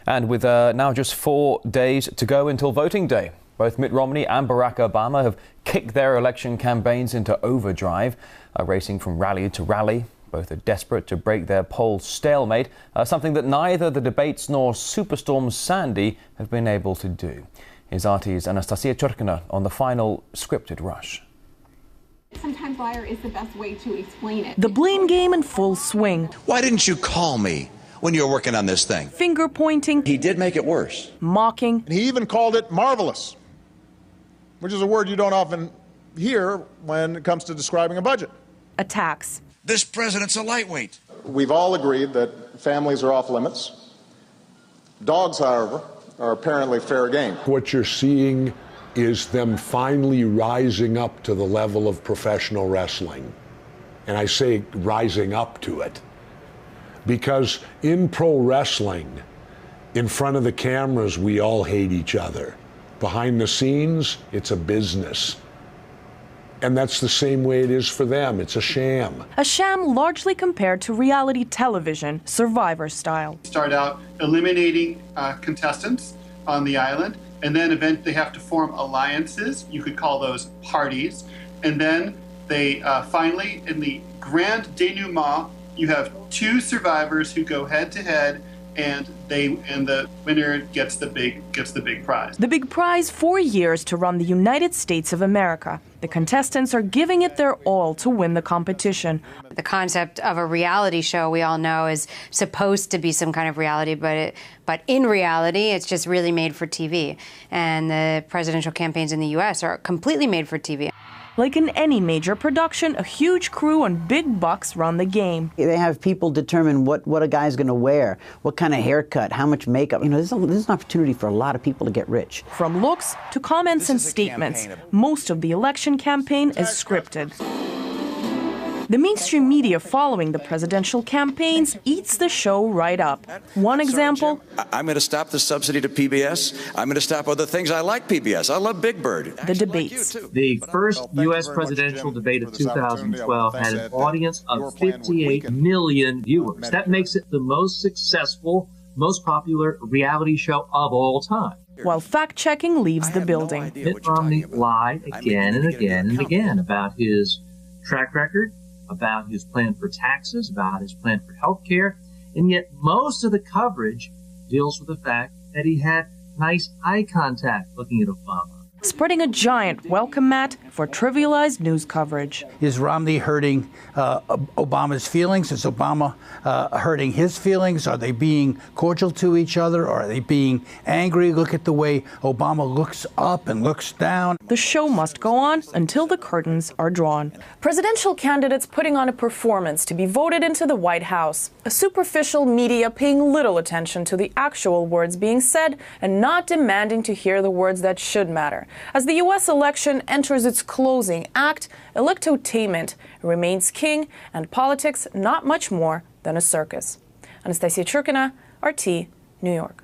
And with now just 4 days to go until voting day, both Mitt Romney and Barack Obama have kicked their election campaigns into overdrive, racing from rally to rally. Both are desperate to break their poll stalemate, something that neither the debates nor Superstorm Sandy have been able to do. Here's RT's Anastasia Churkina on the final scripted rush. Sometimes liar is the best way to explain it. The blame game in full swing. Why didn't you call me when you were working on this thing? Finger pointing. He did make it worse. Mocking. He even called it marvelous, which is a word you don't often hear when it comes to describing a budget. Attacks. This president's a lightweight. We've all agreed that families are off limits. Dogs, however, are apparently fair game. What you're seeing is them finally rising up to the level of professional wrestling. And I say rising up to it because in pro wrestling, in front of the cameras, we all hate each other. Behind the scenes, it's a business. And that's the same way it is for them. It's a sham. A sham largely compared to reality television, Survivor style. Start out eliminating contestants on the island, and then eventually they have to form alliances. You could call those parties. And then they finally, in the grand denouement, you have two survivors who go head to head, and the winner gets the big prize. The big prize, 4 years to run the United States of America. The contestants are giving it their all to win the competition. The concept of a reality show, we all know, is supposed to be some kind of reality, but in reality, it's just really made for TV. And the presidential campaigns in the U.S. are completely made for TV. Like in any major production, a huge crew and big bucks run the game. They have people determine what a guy's going to wear, what kind of haircut, how much makeup. You know, this is an opportunity for a lot of people to get rich. From looks to comments and statements, most of the election campaign is scripted. The mainstream media following the presidential campaigns eats the show right up. One example. I'm going to stop the subsidy to PBS. I'm going to stop other things. I like PBS. I love Big Bird. The debates. The first U.S. presidential debate of 2012 had an audience of 58 million viewers. That makes it the most successful, most popular reality show of all time. While fact-checking leaves the building. Mitt Romney lied again and again and again about his track record, about his plan for taxes, about his plan for health care, and yet most of the coverage deals with the fact that he had nice eye contact looking at Obama. Spreading a giant welcome mat for trivialized news coverage. Is Romney hurting Obama's feelings? Is Obama hurting his feelings? Are they being cordial to each other? Or are they being angry? Look at the way Obama looks up and looks down. The show must go on until the curtains are drawn. Presidential candidates putting on a performance to be voted into the White House. A superficial media paying little attention to the actual words being said and not demanding to hear the words that should matter. As the U.S. election enters its closing act, Electotainment remains king and politics not much more than a circus. Anastasia Churkina, RT, New York.